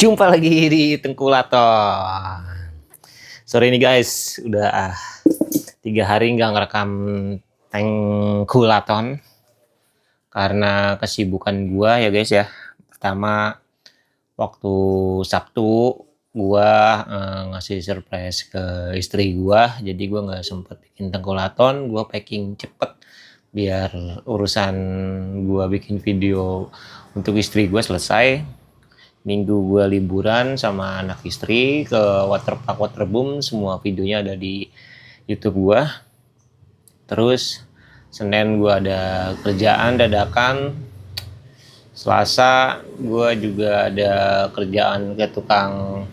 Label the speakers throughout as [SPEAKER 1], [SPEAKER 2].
[SPEAKER 1] Jumpa lagi di Tengkulaton. Sore ini guys, udah 3 hari nggak ngerekam Tengkulaton karena kesibukan gua ya guys ya. Pertama, waktu Sabtu gua ngasih surprise ke istri gua, jadi gua nggak sempet bikin Tengkulaton. Gua packing cepet biar urusan gua bikin video untuk istri gua selesai. Minggu gue liburan sama anak istri ke waterpark waterboom, semua videonya ada di YouTube gue. Terus Senin gue ada kerjaan dadakan. Selasa gue juga ada kerjaan ke tukang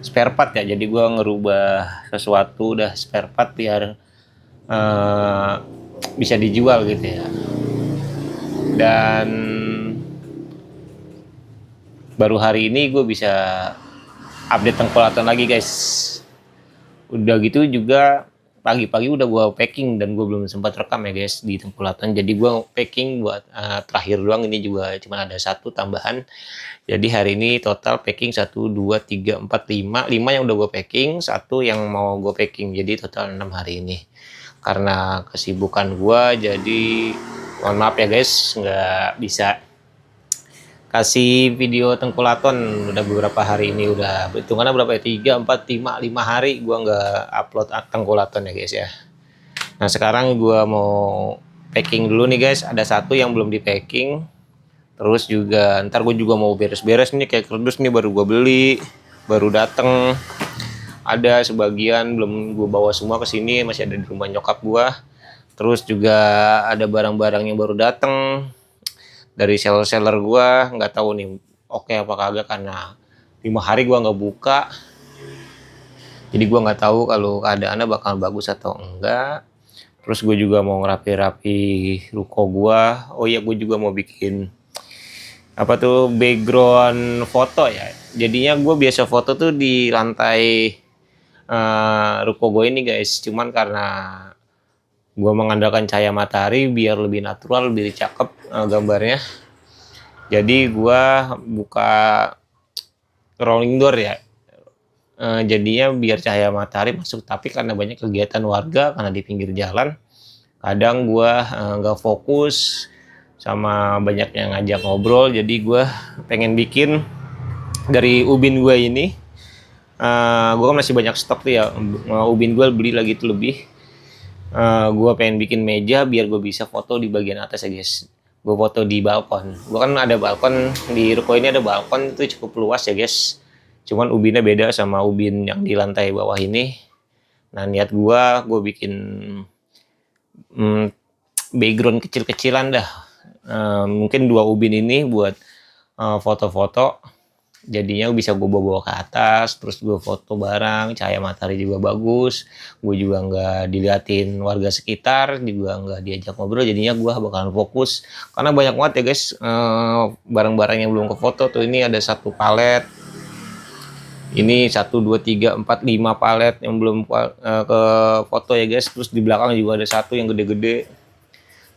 [SPEAKER 1] spare part ya, jadi gue ngerubah sesuatu udah spare part biar bisa dijual gitu ya. Dan baru hari ini gue bisa update Tengkulaton lagi guys. Udah gitu juga pagi-pagi udah gue packing dan gue belum sempat rekam ya guys di Tengkulaton. Jadi gue packing buat terakhir doang, ini juga cuma ada satu tambahan. Jadi hari ini total packing 1, 2, 3, 4, 5 yang udah gue packing, 1 yang mau gue packing. Jadi total 6 hari ini. Karena kesibukan gue jadi mohon maaf ya guys, nggak bisa kasih video Tengkulaton. Udah beberapa hari ini, udah hitungannya berapa ya, 3, 4, 5 hari gua nggak upload Tengkulaton ya guys ya. Nah sekarang gua mau packing dulu nih guys, ada satu yang belum di packing. Terus juga ntar gue juga mau beres-beres nih, kayak kardus nih baru gua beli, baru dateng. Ada sebagian belum gue bawa semua ke sini, masih ada di rumah nyokap gua. Terus juga ada barang-barang yang baru dateng dari seller gua, nggak tahu nih oke apa kagak karena 5 hari gua nggak buka. Jadi gua nggak tahu kalau keadaannya bakal bagus atau enggak. Terus gue juga mau ngerapi-rapi ruko gua. Oh iya, gue juga mau bikin apa tuh, background foto ya. Jadinya gue biasa foto tuh di lantai ruko gue ini guys. Cuman karena gue mengandalkan cahaya matahari biar lebih natural, lebih cakep gambarnya. Jadi gue buka rolling door ya, jadinya biar cahaya matahari masuk. Tapi karena banyak kegiatan warga, karena di pinggir jalan, kadang gue nggak fokus sama banyak yang ngajak ngobrol. Jadi gue pengen bikin dari ubin gue ini, gue kan masih banyak stok tuh ya, ubin gue beli lagi tuh lebih. Gue pengen bikin meja biar gue bisa foto di bagian atas ya guys. Gue foto di balkon. Gue kan ada balkon di ruko ini, ada balkon itu cukup luas ya guys. Cuman ubinnya beda sama ubin yang di lantai bawah ini. Nah niat gue bikin background kecil-kecilan dah. Mungkin 2 ubin ini buat foto-foto. Jadinya bisa gue bawa ke atas, terus gue foto barang, cahaya matahari juga bagus, gue juga nggak diliatin warga sekitar, juga nggak diajak ngobrol. Jadinya gue bakalan fokus karena banyak banget ya guys barang-barang yang belum ke foto tuh. Ini ada 1 palet, ini 1, 2, 3, 4, 5 palet yang belum ke foto ya guys. Terus di belakang juga ada 1 yang gede-gede.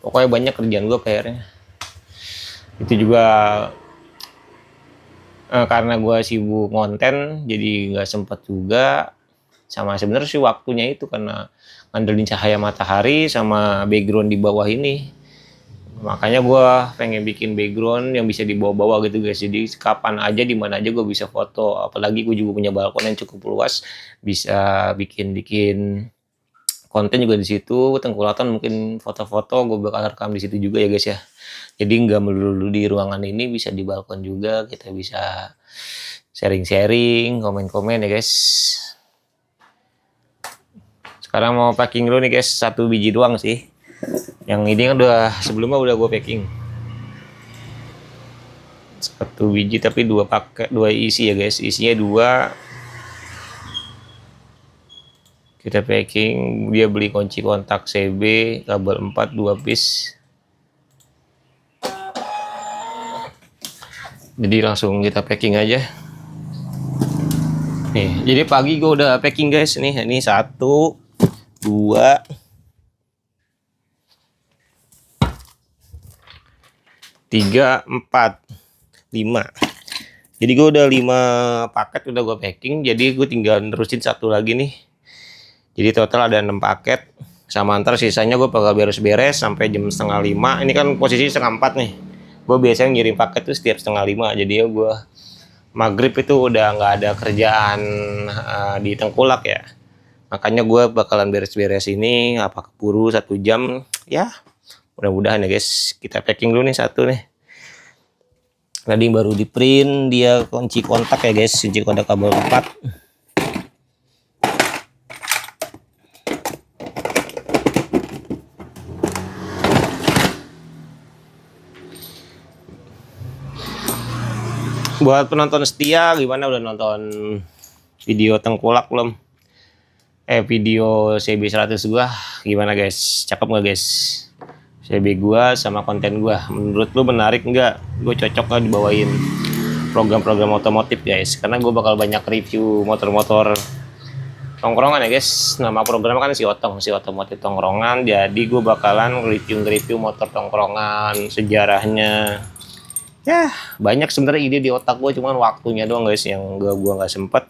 [SPEAKER 1] Pokoknya banyak kerjaan gue kayaknya. Itu juga karena gue sibuk konten, jadi nggak sempet juga. Sama sebenarnya sih waktunya itu karena ngandelin cahaya matahari sama background di bawah ini. Makanya gue pengen bikin background yang bisa dibawa-bawa gitu guys. Jadi kapan aja, di mana aja gue bisa foto. Apalagi gue juga punya balkon yang cukup luas, bisa bikin konten juga di situ. Tengkulaton mungkin foto-foto gue bakal rekam di situ juga ya guys ya. Jadi nggak melulu di ruangan ini, bisa di balkon juga, kita bisa sharing-sharing, komen-komen ya guys. Sekarang mau packing dulu nih guys, 1 biji doang sih. Yang ini kan sebelumnya udah gue packing 1 biji, tapi 2 isi ya guys. Isinya 2. Kita packing, dia beli kunci kontak CB, kabel 4, 2 piece. Jadi langsung kita packing aja. Nih, jadi pagi gue udah packing guys. Nih, ini 1, 2, 3, 4, 5. Jadi gue udah 5 paket udah gue packing, jadi gue tinggal nerusin satu lagi nih. Jadi total ada 6 paket. Sama antar sisanya gue bakal beres-beres sampai jam setengah 5. Ini kan posisi setengah 4 nih. Gue biasanya ngirim paket tuh setiap setengah 5. Jadi ya gue maghrib itu udah nggak ada kerjaan di Tengkulak ya. Makanya gue bakalan beres-beres ini, apa keburu 1 jam. Ya mudah-mudahan ya guys. Kita packing dulu nih satu nih. Tadi baru di print dia kunci kontak ya guys, kunci kontak kabel 4. Buat penonton setia, gimana udah nonton video Tengkulak belum? Video CB100 gua gimana guys? Cakep nggak guys? CB gua sama konten gua, menurut lu menarik nggak? Gue cocok nggak dibawain program-program otomotif guys? Karena gue bakal banyak review motor-motor tongkrongan ya guys. Nama programnya kan si otomotif tongkrongan. Jadi gue bakalan review motor tongkrongan, sejarahnya. Ya banyak sebenarnya ide di otak gue, cuman waktunya doang guys yang gue nggak sempet.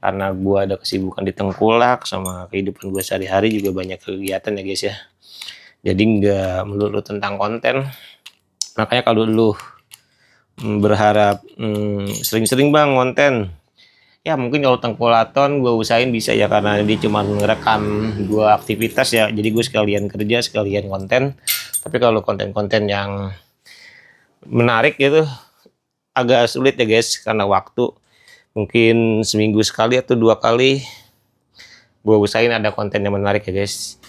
[SPEAKER 1] Karena gue ada kesibukan di Tengkulak, sama kehidupan gue sehari-hari juga banyak kegiatan ya guys ya. Jadi nggak melulu tentang konten. Makanya kalau dulu berharap sering-sering bang konten, ya mungkin kalau Tengkulaton gue usahain bisa ya, karena dia cuma ngerekam gue aktivitas ya. Jadi gue sekalian kerja sekalian konten. Tapi kalau konten-konten yang menarik gitu agak sulit ya guys, karena waktu. Mungkin seminggu sekali atau 2 kali gue usahain ada konten yang menarik ya guys.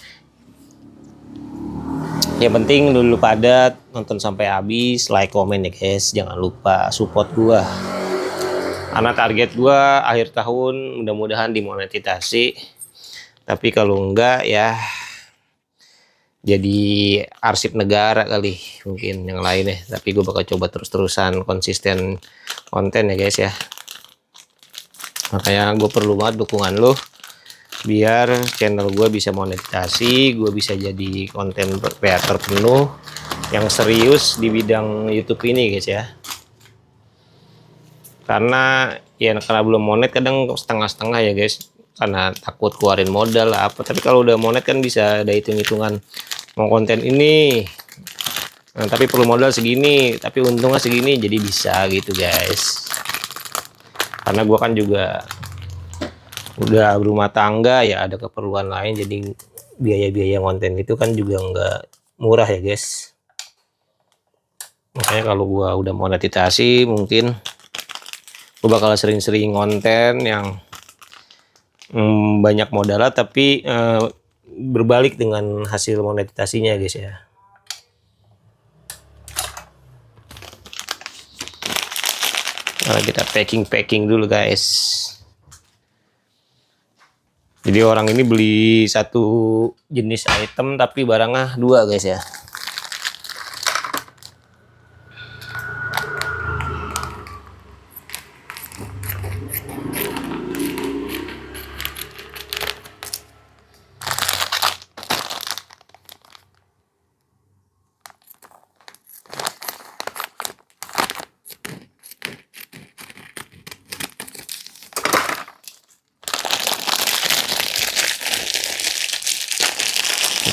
[SPEAKER 1] Yang penting dulu pada nonton sampai habis, like, komen ya guys. Jangan lupa support gua. Karena target gua akhir tahun mudah-mudahan dimonetisasi. Tapi kalau enggak ya jadi arsip negara kali, mungkin yang lain ya. Tapi gue bakal coba terus-terusan konsisten konten ya guys ya. Makanya gue perlu banget dukungan lo, biar channel gue bisa monetisasi, gue bisa jadi konten creator penuh yang serius di bidang YouTube ini guys ya. Karena belum monet kadang setengah-setengah ya guys, karena takut keluarin modal lah apa. Tapi kalau udah monet kan bisa ada hitung-hitungan, mau konten ini tapi perlu modal segini, tapi untungnya segini, jadi bisa gitu guys. Karena gue kan juga udah berumah tangga ya, ada keperluan lain, jadi biaya-biaya konten itu kan juga nggak murah ya guys. Makanya kalau gua udah monetisasi, mungkin gua bakal sering-sering konten yang banyak modalnya tapi berbalik dengan hasil monetisasinya guys ya. Nah, kita packing dulu guys. Jadi orang ini beli satu jenis item tapi barangnya 2 guys ya.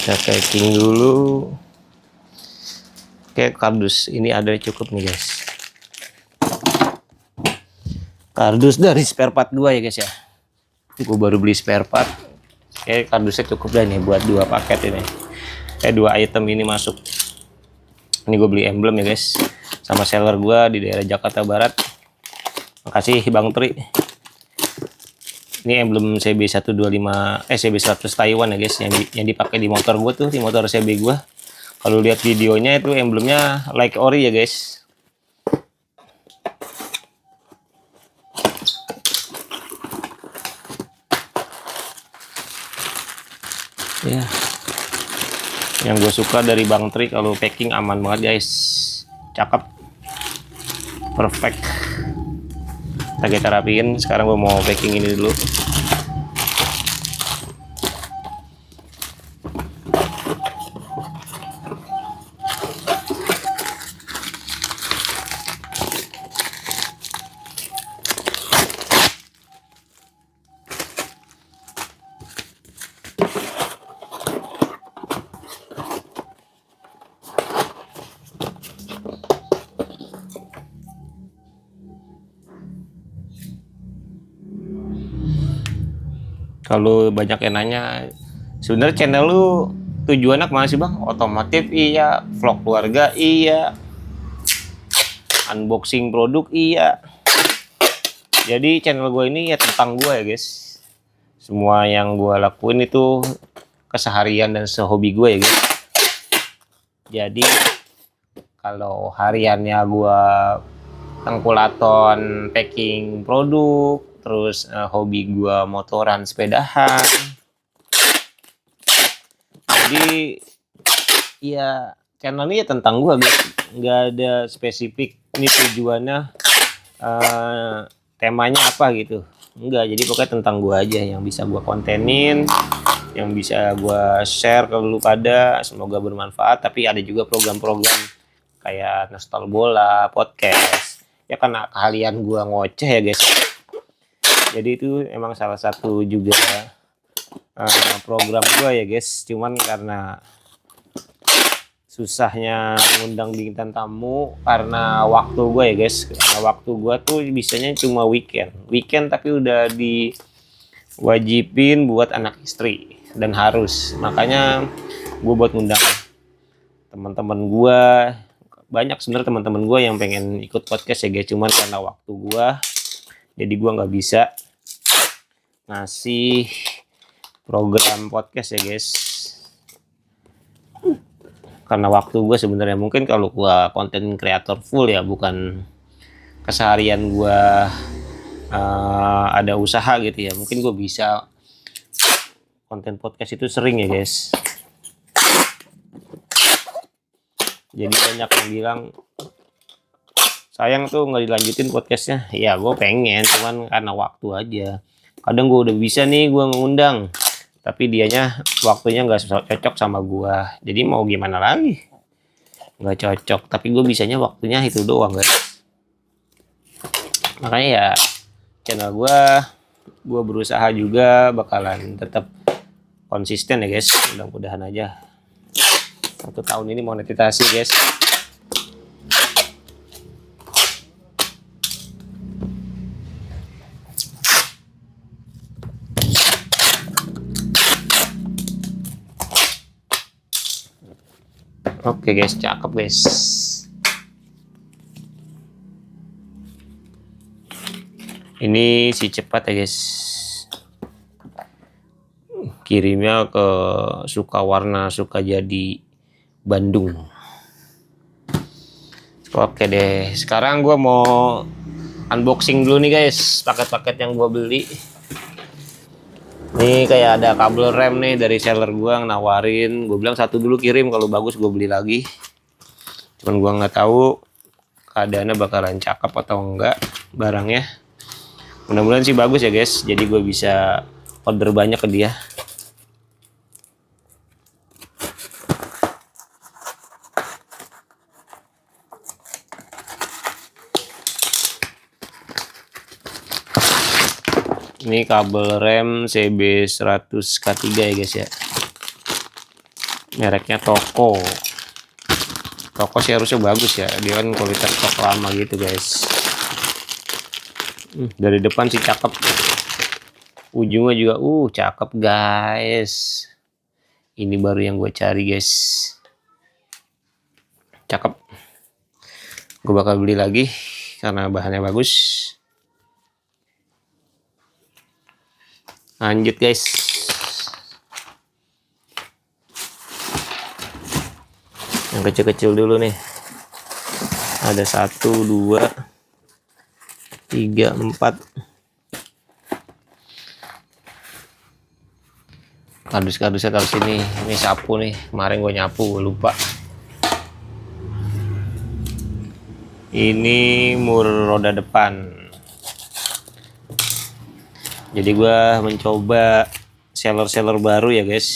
[SPEAKER 1] Kita packing dulu. Oke, kardus ini ada cukup nih guys. Kardus dari spare part 2 ya guys ya. Gue baru beli spare part. Oke, kardusnya cukup dah nih buat 2 paket ini. 2 item ini masuk. Ini gue beli emblem ya guys, sama seller gue di daerah Jakarta Barat. Makasih Bang Tri. Ini emblem CB125 CB100 Taiwan ya guys, yang dipakai di motor gue tuh, di motor CB gue. Kalau lihat videonya itu emblemnya like ori ya guys. Ya. Yang gue suka dari Bang Tri, kalau packing aman banget guys. Cakep. Perfect. Kita rapiin. Sekarang gue mau packing ini dulu. Kalau banyak yang nanya, sebenarnya channel lu tujuannya kemana sih bang? Otomotif iya, vlog keluarga iya, unboxing produk iya. Jadi channel gue ini ya tentang gue ya guys. Semua yang gue lakuin itu keseharian dan sehobi gue ya guys. Jadi kalau hariannya gue tengkulaton packing produk, terus hobi gue motoran sepedahan. Jadi ya channel ini ya tentang gue guys, nggak ada spesifik ini tujuannya temanya apa gitu, enggak. Jadi pokoknya tentang gue aja yang bisa gue kontenin, yang bisa gue share ke lu pada, semoga bermanfaat. Tapi ada juga program-program kayak Nostal Bola, podcast, ya karena keahlian gue ngoceh ya guys. Jadi itu emang salah satu juga program gue ya guys, cuman karena susahnya ngundang bintang tamu karena waktu gue ya guys. Karena waktu gue tuh bisanya cuma weekend tapi udah diwajibin buat anak istri dan harus, makanya gue buat ngundang teman-teman gue. Banyak sebenarnya teman-teman gue yang pengen ikut podcast ya guys, cuman karena waktu gue jadi gue nggak bisa ngasih program podcast ya guys, karena waktu gue sebenarnya. Mungkin kalau gue konten kreator full ya, bukan keseharian gue ada usaha gitu ya, mungkin gue bisa konten podcast itu sering ya guys. Jadi banyak yang bilang sayang tuh nggak dilanjutin podcastnya. Ya gue pengen, cuman karena waktu aja. Kadang gue udah bisa nih gue ngundang, tapi dianya waktunya nggak cocok sama gue. Jadi mau gimana lagi, nggak cocok. Tapi gue bisanya waktunya itu doang guys. Makanya ya channel gue berusaha juga bakalan tetap konsisten ya guys. Mudah-mudahan aja 1 tahun ini monetisasi guys. Oke guys, cakep guys. Ini si cepat ya guys. Kirimnya ke Sukawarna Sukajadi Bandung. Oke deh, sekarang gue mau unboxing dulu nih guys, paket-paket yang gue beli. Ini kayak ada kabel rem nih dari seller gue yang nawarin. Gue bilang satu dulu kirim, kalau bagus gue beli lagi. Cuman gue nggak tahu keadaannya bakalan cakep atau enggak barangnya. Mudah-mudahan sih bagus ya guys, jadi gue bisa order banyak ke dia. Ini kabel rem CB100K3 ya guys ya. Mereknya Toko. Toko sih harusnya bagus ya, dia kan kualitas stok lama gitu guys. Dari depan sih cakep. Ujungnya juga cakep guys. Ini baru yang gue cari guys. Cakep. Gue bakal beli lagi karena bahannya bagus. Lanjut guys. Yang kecil-kecil dulu nih. Ada 1, 2, 3, 4. Kardus-kardusnya taruh sini. Ini sapu nih. Kemarin gue nyapu, gue lupa. Ini mur roda depan. Jadi gue mencoba seller baru ya guys.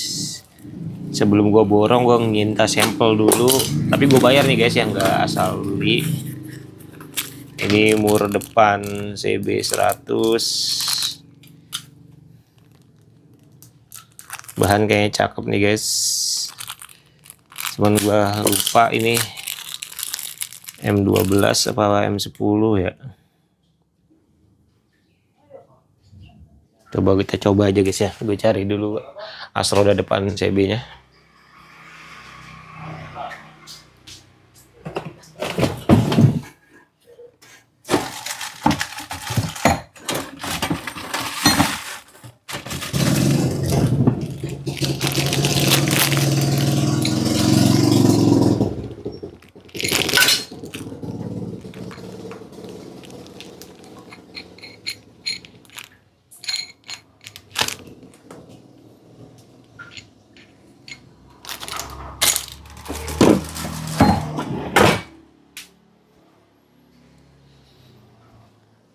[SPEAKER 1] Sebelum gue borong, gue minta sampel dulu. Tapi gue bayar nih guys, yang nggak asal beli. Ini mur depan CB100. Bahan kayaknya cakep nih guys. Cuman gue lupa ini M12 apa M10 ya. Coba kita coba aja guys ya. Gue cari dulu as roda depan CB-nya.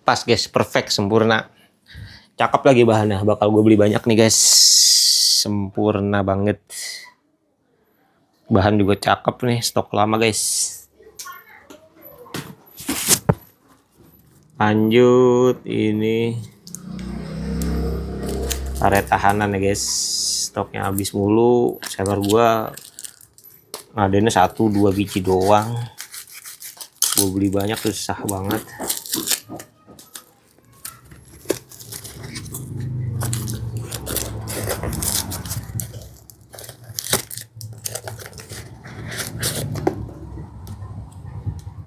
[SPEAKER 1] Pas guys, perfect, sempurna. Cakep lagi bahannya, bakal gue beli banyak nih guys. Sempurna banget. Bahan juga cakep nih, stok lama guys. Lanjut, ini karet tahanan ya guys. Stoknya habis mulu. Seller gua ngadainnya 1-2 biji doang. Gue beli banyak tuh susah banget.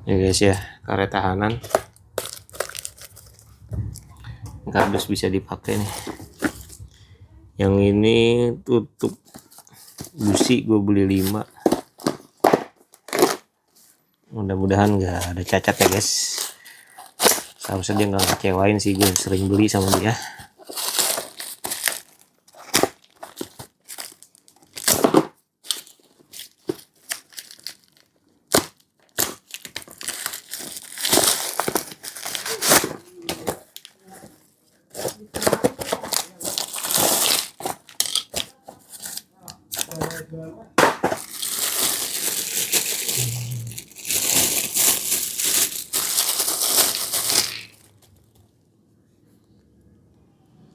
[SPEAKER 1] Ya guys ya, karet tahanan. Kardus bisa dipakai nih. Yang ini tutup busi gue beli 5. Mudah-mudahan nggak ada cacat ya guys. Seharusnya dia nggak ngecewain sih, gue sering beli sama dia.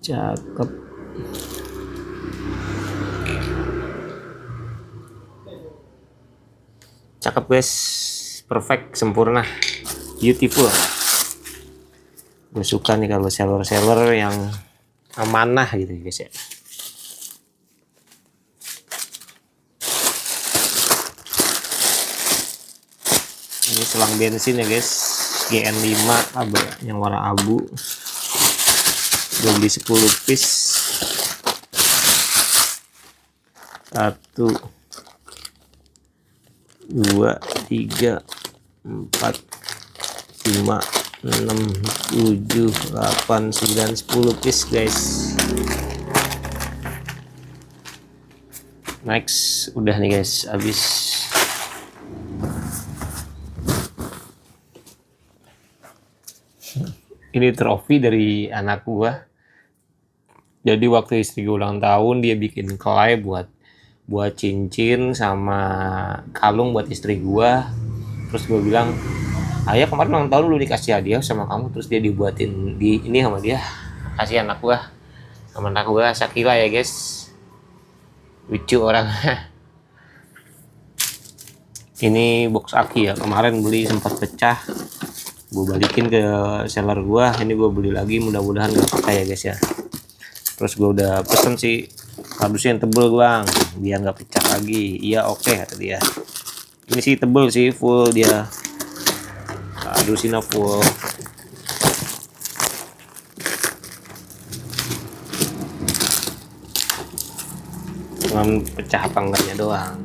[SPEAKER 1] Cakep. Cakep guys, perfect, sempurna, beautiful. Gue suka nih kalau seller-seller yang amanah gitu guys ya. Ini selang bensin ya guys, GN5 yang warna abu. Gue beli 10 piece. 1 2 3 4 5 6 7 8 9 10 piece guys. Next udah nih guys, habis. Ini trofi dari anak gua. Jadi waktu istri gue ulang tahun, dia bikin kelai buat cincin sama kalung buat istri gua. Terus gue bilang, ayah kemarin ulang tahun lu dikasih hadiah sama kamu. Terus dia dibuatin ini sama dia. Kasih anak gua. Sama anak gua Sakila ya guys. Lucu orang. Ini box aki ya, kemarin beli sempat pecah. Gue balikin ke seller gua. Ini gue beli lagi, mudah-mudahan gak pakai ya guys ya. Terus gue udah pesen sih kardusnya yang tebel bang, biar nggak pecah lagi. Iya oke kata dia. Ini sih tebel sih, full dia. Kardusnya full. Cuman pecah apa enggaknya doang.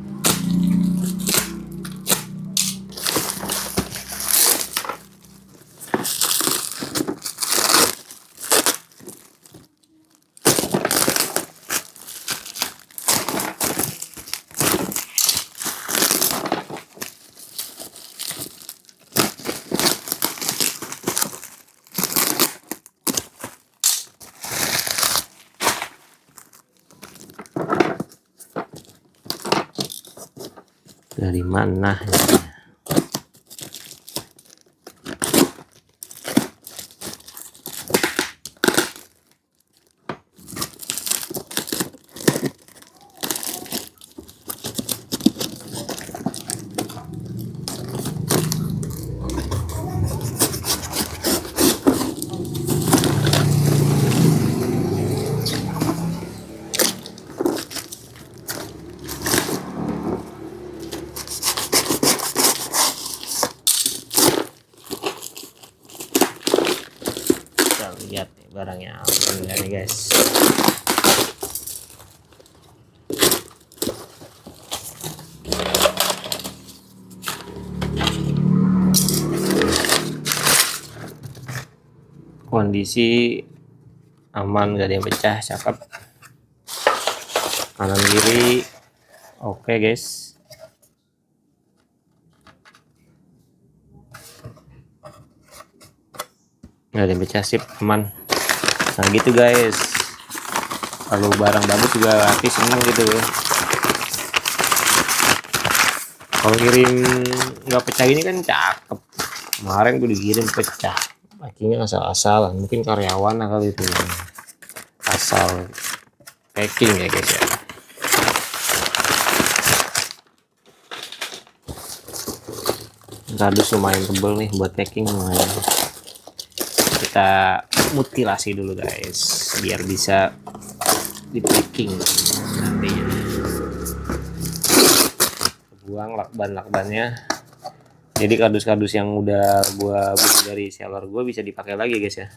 [SPEAKER 1] Dari mana ya? barangnya aman gak nih guys. Kondisi aman, gak ada yang pecah, cakep. Kanan kiri oke guys. Gak ada yang pecah, sip, aman. Nah gitu guys, kalau barang bagus juga hati seneng gitu. Kalau kirim nggak pecah ini kan cakep. Kemarin gue dikirim pecah, akhirnya asal-asalan, mungkin karyawan kali itu asal packing ya guys ya. Kardus lumayan tebel nih buat packing, lumayan. Kita mutilasi dulu guys biar bisa di packing nantinya. Buang lakban-lakbannya, jadi kardus-kardus yang udah gua beli dari seller gua bisa dipakai lagi guys ya.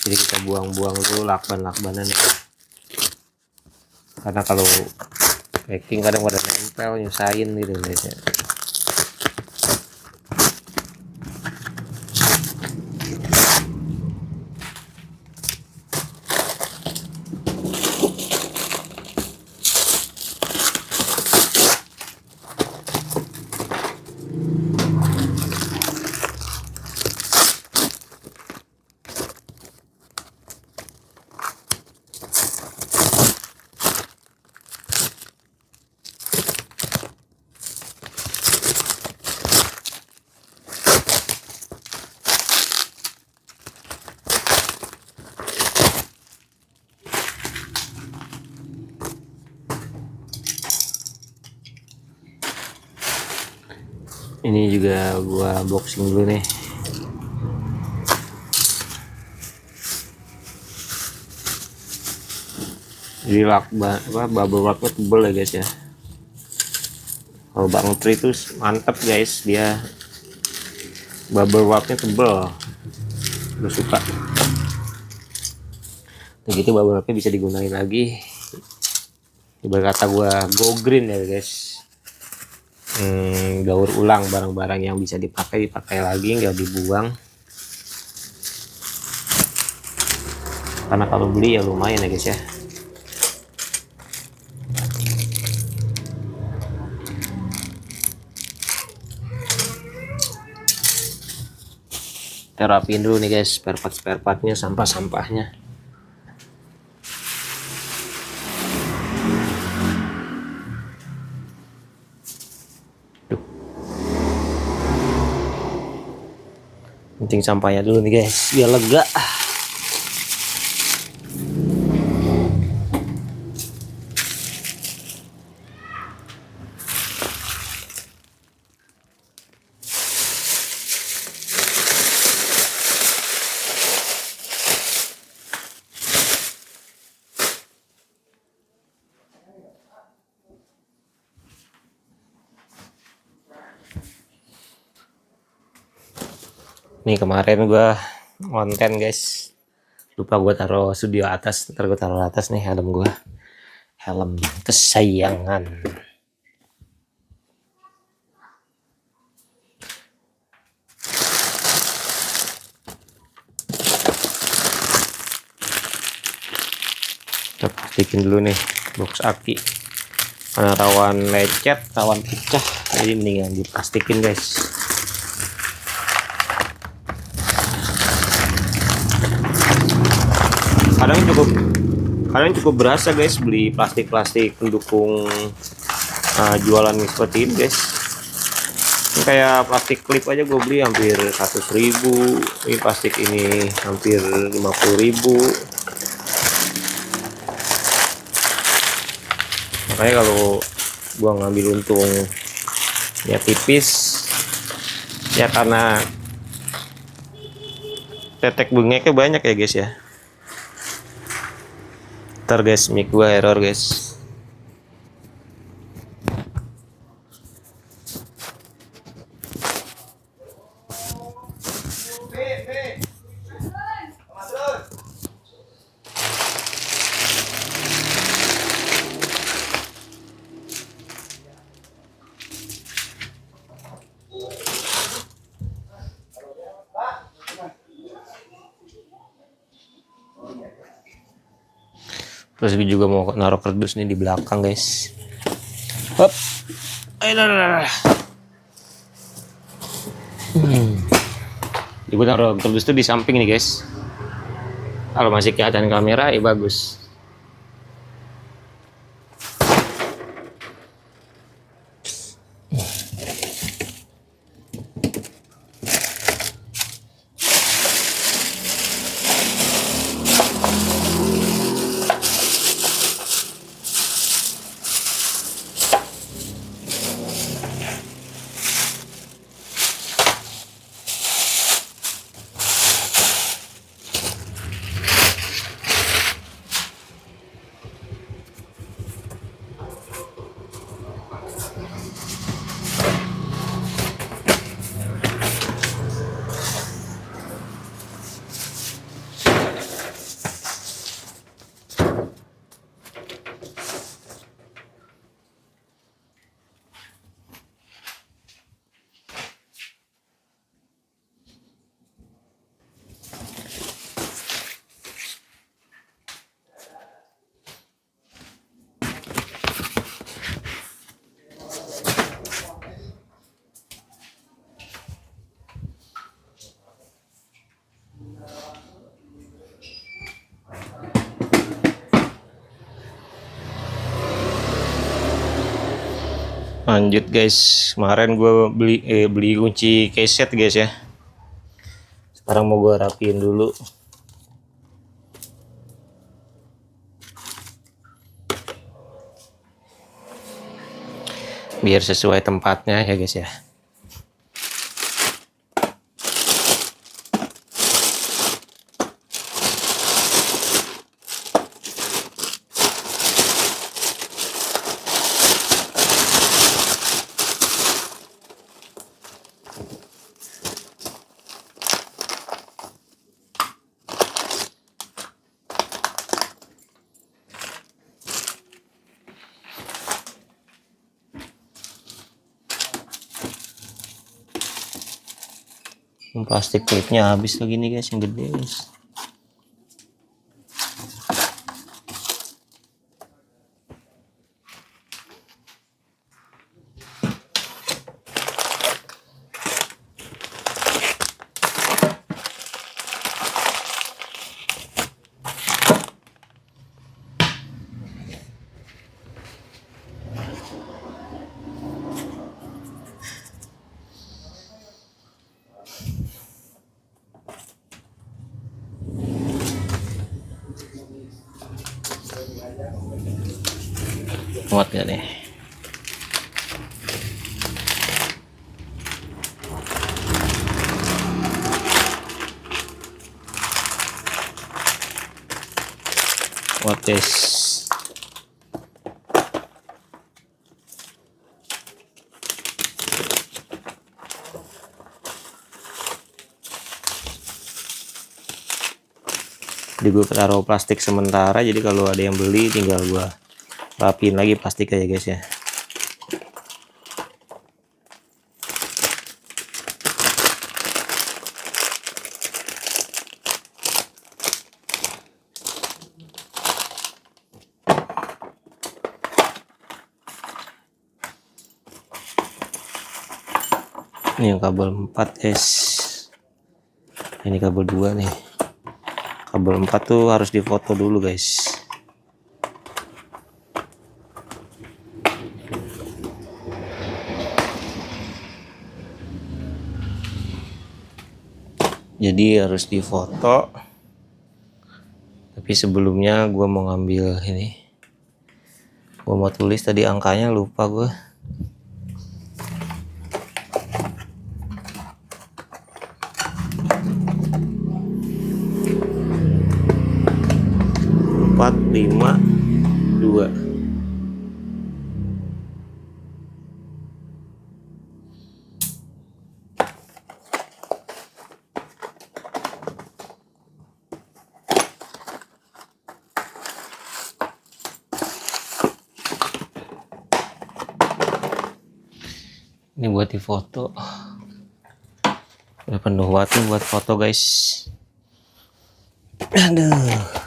[SPEAKER 1] Jadi kita buang-buang dulu lakban-lakbanan ya. Karena kalau packing kadang pada nempel, nyusahin gitu guys ya. Ini juga gua boxing dulu nih. Jadi bubble wrapnya tebel ya guys ya. Kalau Bang Tri itu mantep guys, dia bubble wrapnya tebel, gue suka. Begitu bubble wrapnya bisa digunain lagi. Ibarat kata gua go green ya guys. Gaur ulang barang-barang yang bisa dipakai lagi, nggak dibuang. Karena kalau beli ya lumayan ya guys ya. Kita rapiin dulu nih guys spare partnya, sampah-sampahnya. Penting sampahnya dulu nih guys biar lega. Nih kemarin gua konten guys, lupa gua taruh studio atas, ntar gua taruh atas nih helm gua, helm kesayangan. Kita plastikin dulu nih box aki, karena rawan lecet, rawan pecah, jadi mendingan diplastikin guys. Kadang cukup berasa guys beli plastik pendukung jualan seperti ini guys. Ini kayak plastik klip aja gue beli hampir 100.000, ini plastik ini hampir 50.000. Makanya kalau gua ngambil untung ya tipis ya, karena tetek bengeknya banyak ya guys ya. Ntar guys, mic gua error guys. Terus gue juga mau naruh kardus nih di belakang guys. Hop. Ayo. Gue naruh kardus tuh di samping nih guys. Kalau masih kelihatan kamera ya bagus. Lanjut guys, kemarin gue beli kunci keset guys ya. Sekarang mau gue rapiin dulu. Biar sesuai tempatnya ya guys ya. Plastik klipnya habis lagi nih guys, yang gede guys. Muat gak nih? Muat guys. Jadi gue taruh plastik sementara, jadi kalau ada yang beli tinggal gue rapiin lagi plastik aja guys ya. Ini yang kabel 4 guys. Ini kabel 2 nih. Kabel 4 tuh harus difoto dulu guys. Jadi harus difoto. Tapi sebelumnya gue mau ngambil ini. Gue mau tulis tadi angkanya, lupa gue. 452. Ini buat di foto. Udah penuh banget nih buat foto guys. Aduh.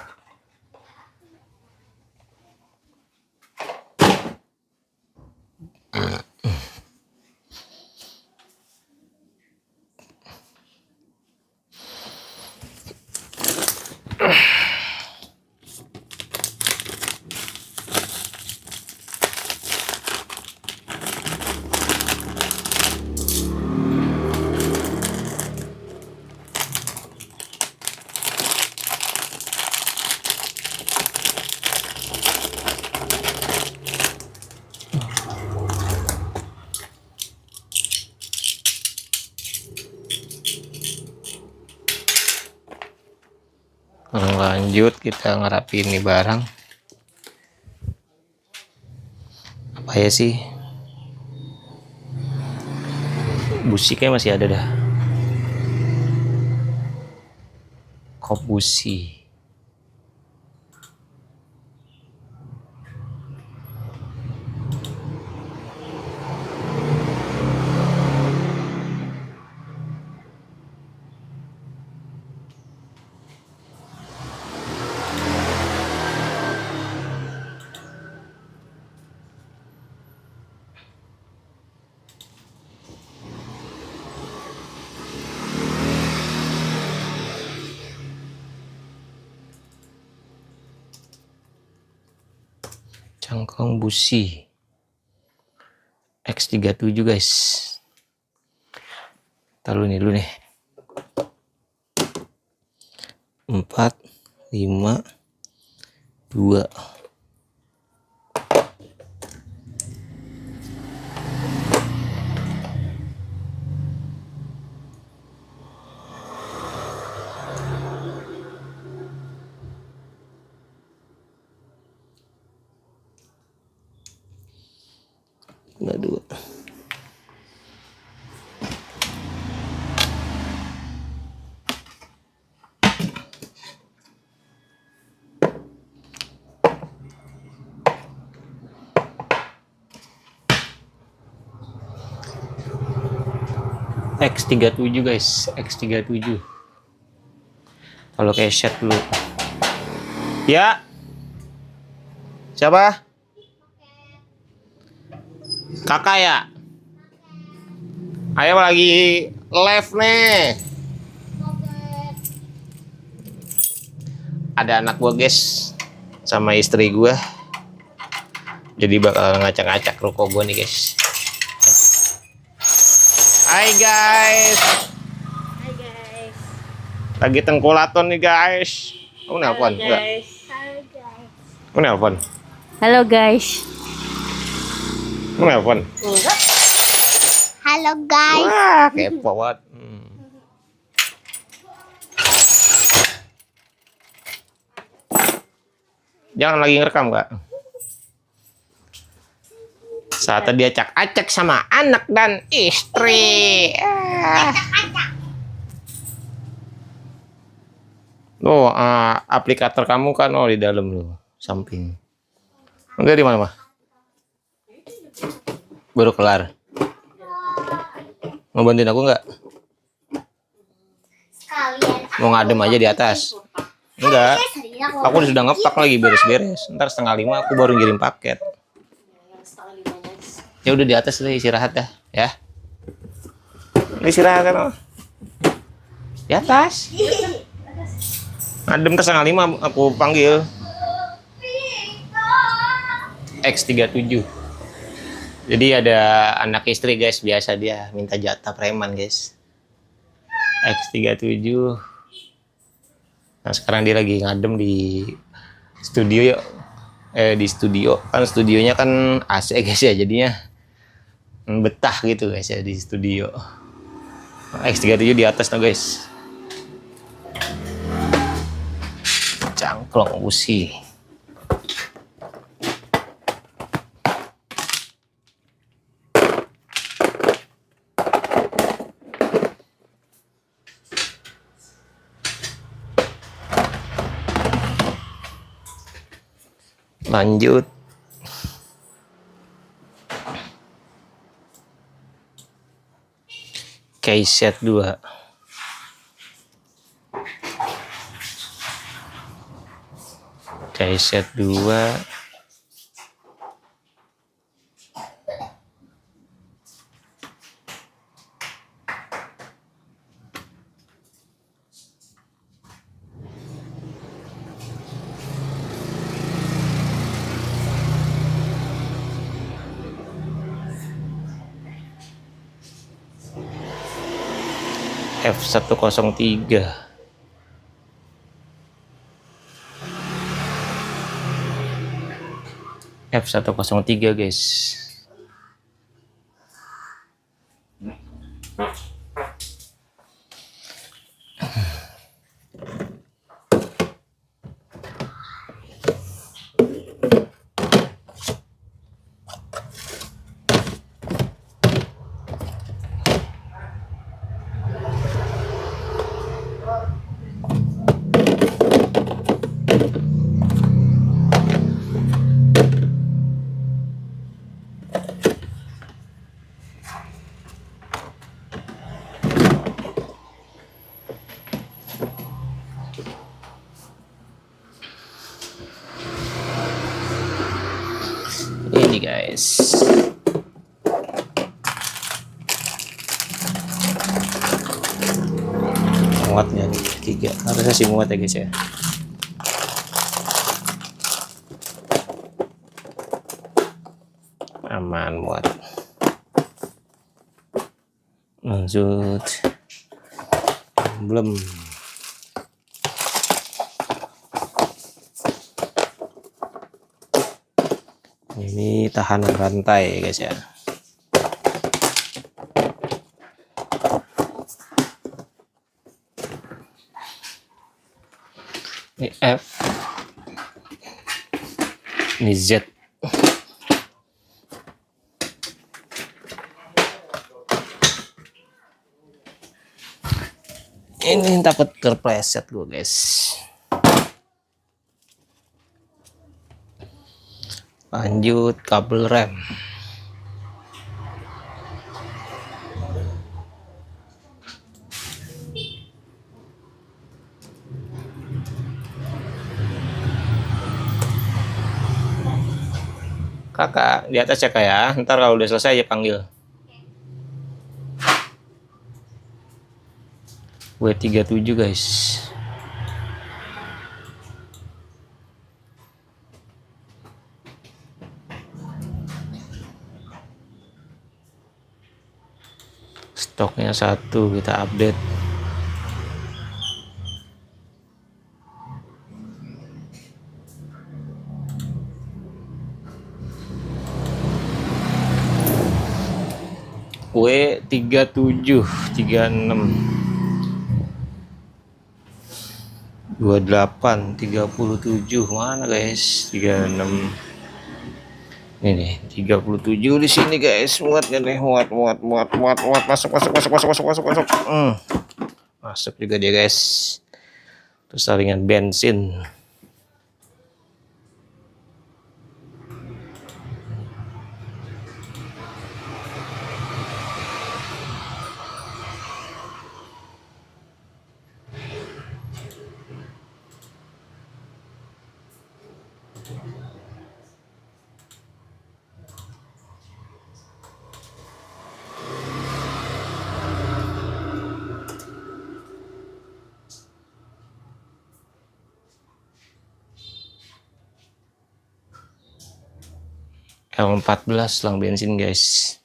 [SPEAKER 1] Lanjut kita ngerapin nih barang. Apa ya sih? Busi kayak masih ada dah. Kop busi. Cangkong busi X37 guys. Taruh nih dulu nih. 4, 5, 2. Nggak dua. X37 guys, X37. Kalau kayak set dulu. Ya. Siapa? Kakak ya? Ayo lagi live nih. Ada anak gua guys sama istri gua. Jadi bakal ngacak-ngacak ruko gua nih guys. Hai guys.
[SPEAKER 2] Hai guys.
[SPEAKER 1] Lagi tengkulaton nih guys. Kamu nelpon? Enggak.
[SPEAKER 2] Halo guys.
[SPEAKER 1] Kamu nelpon?
[SPEAKER 2] Halo guys.
[SPEAKER 1] Kamu nelpon?
[SPEAKER 2] Enggak. Halo guys.
[SPEAKER 1] Wah, kepo banget. Jangan lagi ngerekam, Kak. Saat dia acak-acak sama anak dan istri. Loh, aplikator kamu kan di dalam loh, samping. Enggak di mana, Mah? Baru kelar. Mau bantuin aku nggak? Mau ngadem aja di atas? Enggak. Aku sudah ngepak lagi beres-beres. Ntar 4:30 aku baru ngirim paket. Ya udah di atas deh, istirahat dah, ya. Istirahat kan? Di atas. Ngadem ke 4:30 aku panggil. X37. Jadi ada anak istri guys, biasa dia minta jatah preman guys. X37. Nah sekarang dia lagi ngadem di studio ya. Di studio kan, studionya kan AC guys ya, jadinya betah gitu guys ya di studio. X37 di atas no guys. Cangklong busi. Lanjut. Keyset 2. Keyset 2. F103. F103 guys. Ini guys. Muatnya 3. Harusnya sih muat ya guys ya. Aman, muat. Lanjut. Belum. Ini tahanan rantai guys ya. Ini F. Ini Z. Ini takut terpleset gue guys. Lanjut kabel rem. Kakak di atas ya kak ya. Ntar kalau udah selesai ya panggil. W37 guys. Stoknya 1, kita update. W37 36 28 37 mana guys? 36 ini nih 37 di sini guys. Muat ya nih, muat masuk masuk juga dia guys. Terus saringan bensin. L14 selang bensin guys.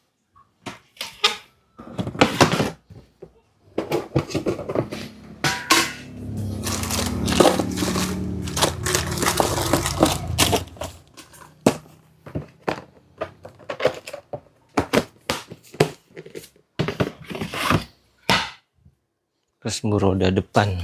[SPEAKER 1] Terus roda depan.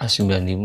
[SPEAKER 1] A95.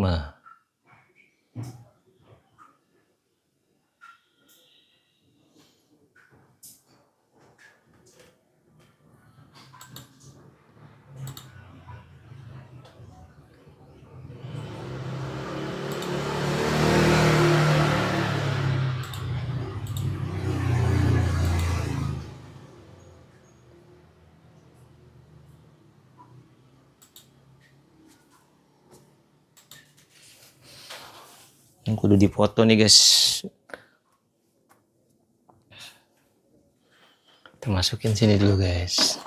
[SPEAKER 1] Yang kudu difoto nih guys. Kita masukin sini dulu guys.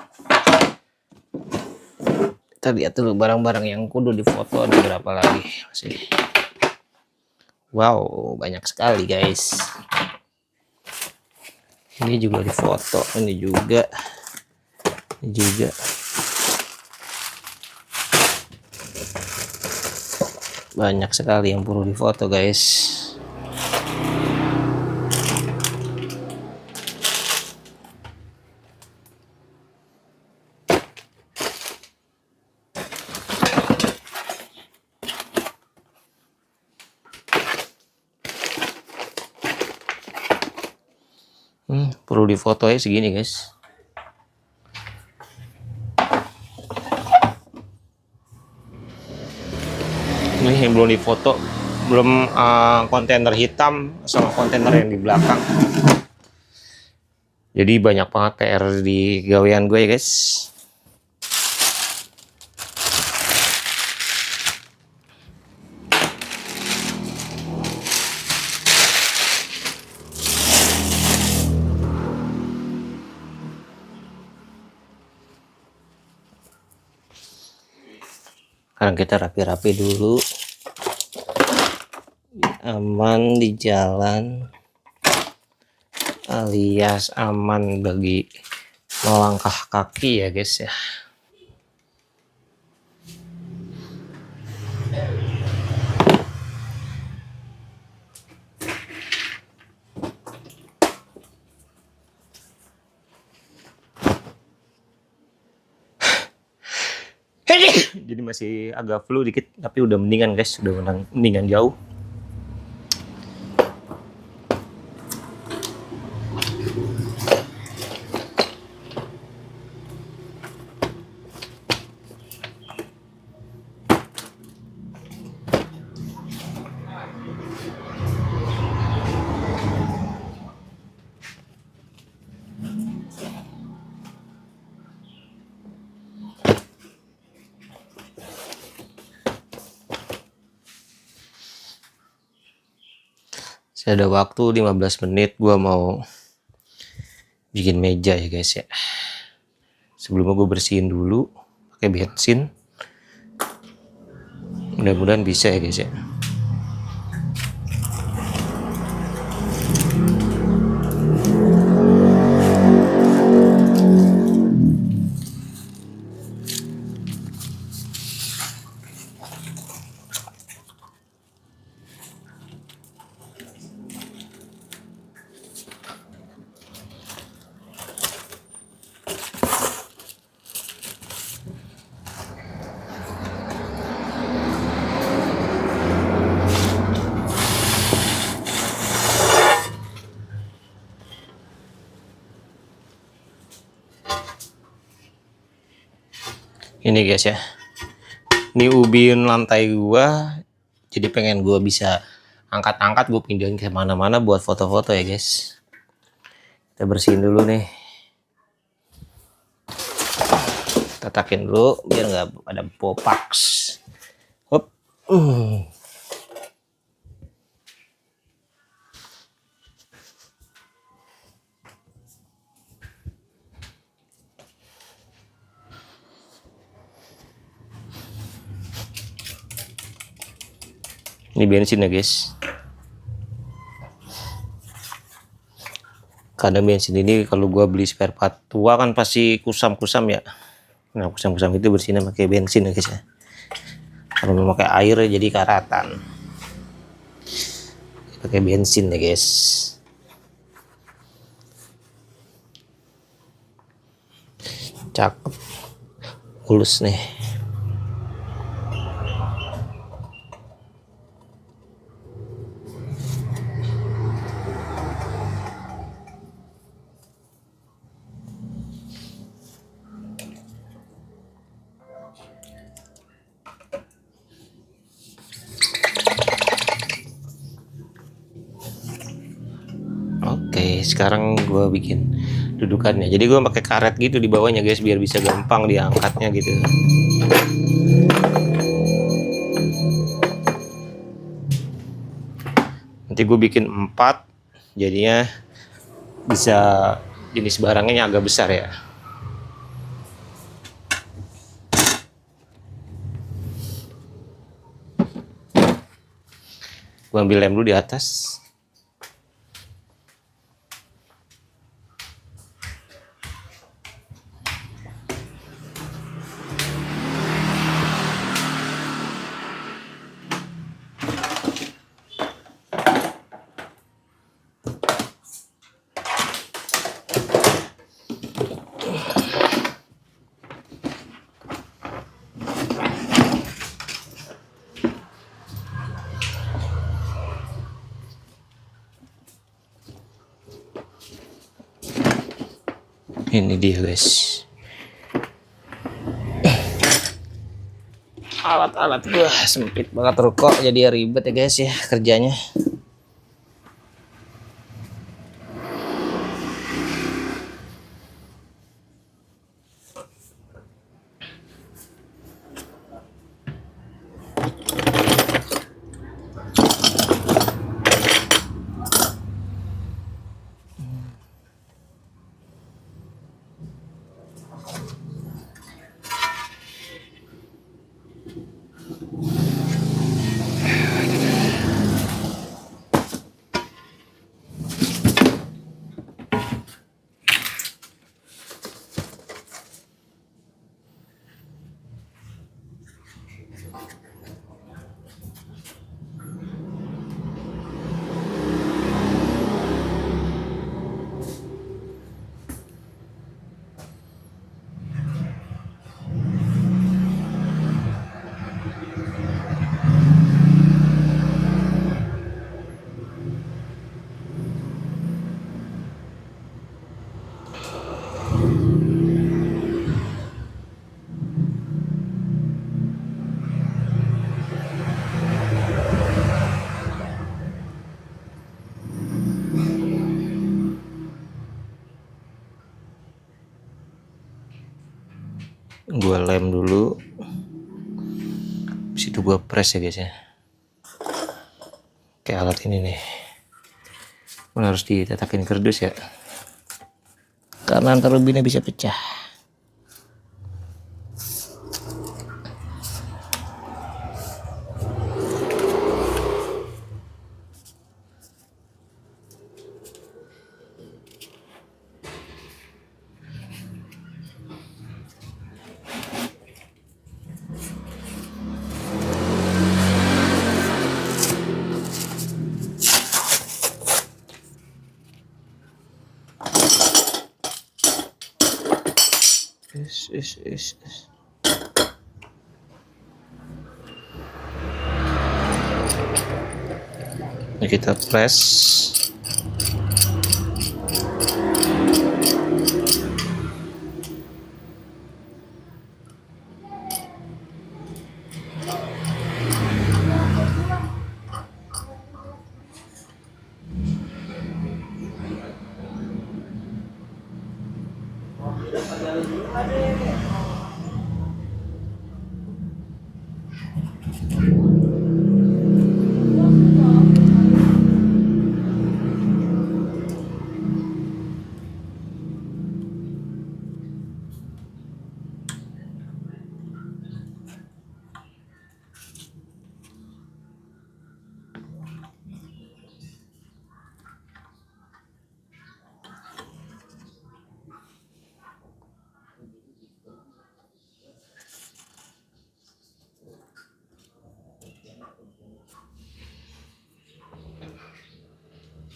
[SPEAKER 1] Kita lihat dulu barang-barang yang kudu difoto ada berapa lagi masih. Wow, banyak sekali guys. Ini juga difoto, ini juga. Banyak sekali yang perlu difoto guys. Perlu difoto ya segini guys. Ini yang belum difoto, belum kontainer hitam sama kontainer yang di belakang. Jadi banyak banget PR di gawean gue ya guys. Sekarang kita rapi-rapi dulu, aman di jalan alias aman bagi melangkah kaki ya guys ya. Jadi masih agak flu dikit, tapi udah mendingan guys, udah mendingan jauh. Saya ada waktu 15 menit, gua mau bikin meja ya guys ya. Sebelumnya gue bersihin dulu pakai bensin. Mudah-mudahan bisa ya guys ya. Ini guys ya, ini ubin lantai gua, jadi pengen gua bisa angkat-angkat, gue pindahin ke mana-mana buat foto-foto ya guys. Kita bersihin dulu nih, tatakin dulu biar nggak ada popaks. Hop. Ini bensin ya guys. Kadang bensin ini kalau gua beli spare part tua kan pasti kusam-kusam ya. Nah kusam-kusam itu bersihnya pakai bensin ya guys ya. Kalau mau pakai air jadi karatan. Pakai bensin ya guys. Cakep, mulus nih. Oke, sekarang gue bikin dudukannya. Jadi gue pakai karet gitu di bawahnya guys, biar bisa gampang diangkatnya gitu. Nanti gue bikin 4, jadinya bisa jenis barangnya agak besar ya. Gue ambil lem dulu di atas. Ini dia guys, alat-alat gua sempit banget rokok, jadi ribet ya guys ya kerjanya. Gue lem dulu, habis itu gue press ya guys ya. Kayak alat ini nih, harus ditetakin kardus ya, karena antar rubinnya bisa pecah. Is. Nah, kita press.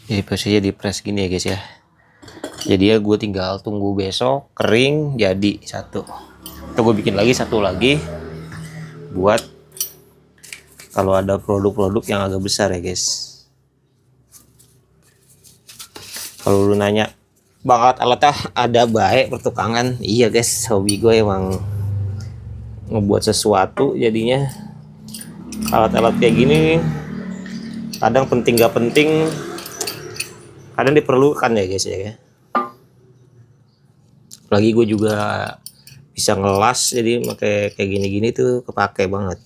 [SPEAKER 1] Jadi posisinya di press gini ya guys ya. Jadi ya gue tinggal tunggu besok kering jadi satu. Atau gue bikin lagi satu lagi buat kalau ada produk-produk yang agak besar ya guys. Kalau lu nanya banget alatnya ada baik pertukangan, iya guys, hobi gue emang ngebuat sesuatu, jadinya alat-alat kayak gini kadang penting gak penting, kadang diperlukan ya guys ya. Apalagi gue juga bisa ngelas, jadi pakai kayak gini-gini tuh kepake banget.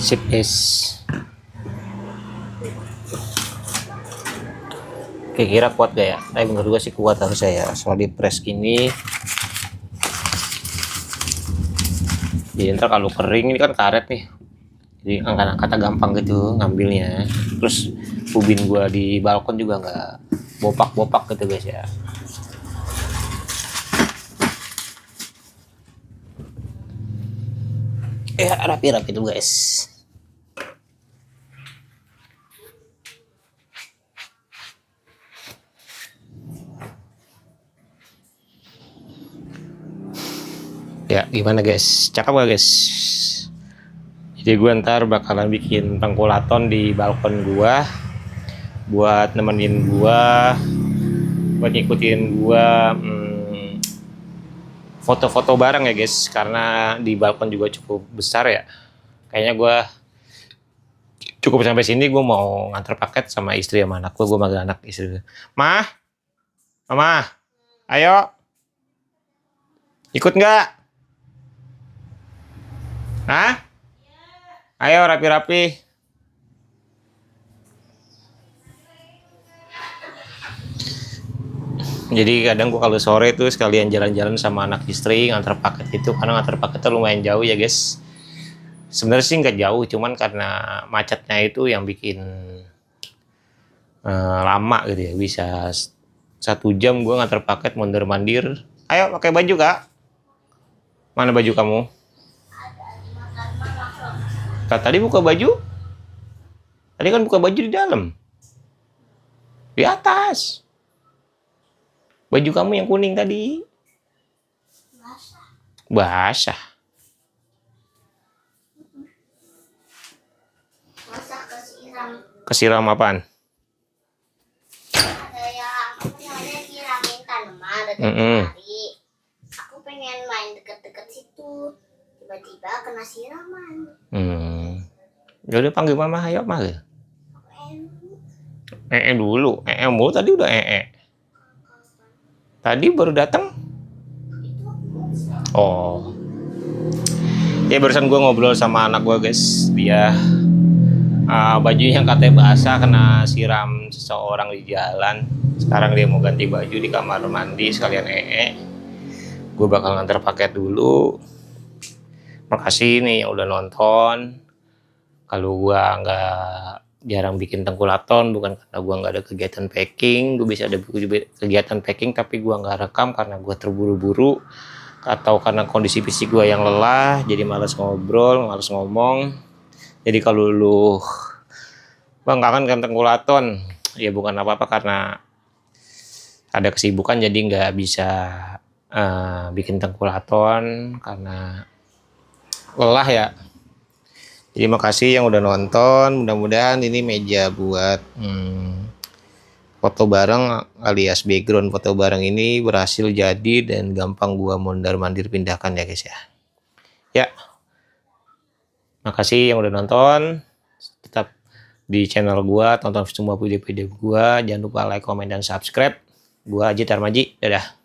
[SPEAKER 1] Sip guys. Kira kuat gak ya? Tapi menurut gue sih kuat harusnya ya. Soal di press gini. Jadi ntar kalau kering ini kan karet nih. Jadi angkat-angkatnya gampang gitu ngambilnya. Terus ubin gue di balkon juga nggak bopak-bopak gitu guys ya. Ya rapi-rapi tuh guys. Ya gimana guys, cakep gak guys? Jadi gue ntar bakalan bikin tengkulaton di balkon gue buat nemenin gue, buat ngikutin gue foto-foto bareng ya guys, karena di balkon juga cukup besar ya. Kayaknya gue cukup sampai sini. Gue mau nganter paket sama istri sama anak gue manggil anak istri. Mah, mama, ayo ikut nggak? Hah? Ayo rapi-rapi. Jadi kadang gua kalau sore tuh sekalian jalan-jalan sama anak istri ngantar paket itu, karena ngantar paketnya lumayan jauh ya guys. Sebenarnya sih nggak jauh, cuman karena macetnya itu yang bikin lama gitu ya. Bisa 1 jam gua ngantar paket mondar-mandir. Ayo pakai baju kak. Mana baju kamu? Kak, tadi buka baju? Tadi kan buka baju di dalam. Di atas. Baju kamu yang kuning tadi. Basah.
[SPEAKER 2] Masa kesiram.
[SPEAKER 1] Kesiram apaan?
[SPEAKER 2] Ada yang siramin tanaman ada hari. Aku pengen main deket-deket situ. Tiba-tiba kena siraman.
[SPEAKER 1] Ya udah panggil mama, ayo panggil. Dulu. Mulu tadi udah Tadi baru datang. Oh. Ya barusan gue ngobrol sama anak gue guys. Dia bajunya katanya basah kena siram seseorang di jalan. Sekarang dia mau ganti baju di kamar mandi sekalian Gue bakal nganter paket dulu. Makasih nih yang udah nonton. Kalau gue nggak jarang bikin tengkulaton bukan karena gue nggak ada kegiatan packing. Gue bisa ada kegiatan packing tapi gue nggak rekam karena gue terburu-buru atau karena kondisi fisik gue yang lelah, jadi malas ngobrol, malas ngomong. Jadi kalau lu bang kangen kan tengkulaton, ya bukan apa-apa karena ada kesibukan jadi nggak bisa bikin tengkulaton karena lelah ya. Jadi makasih yang udah nonton. Mudah-mudahan ini meja buat foto bareng alias background foto bareng ini berhasil jadi dan gampang gua mondar-mandir pindahkan ya guys ya. Ya. Makasih yang udah nonton. Tetap di channel gua, tonton semua video-video gua. Jangan lupa like, komen, dan subscribe. Gua Ajit Armaji. Dadah.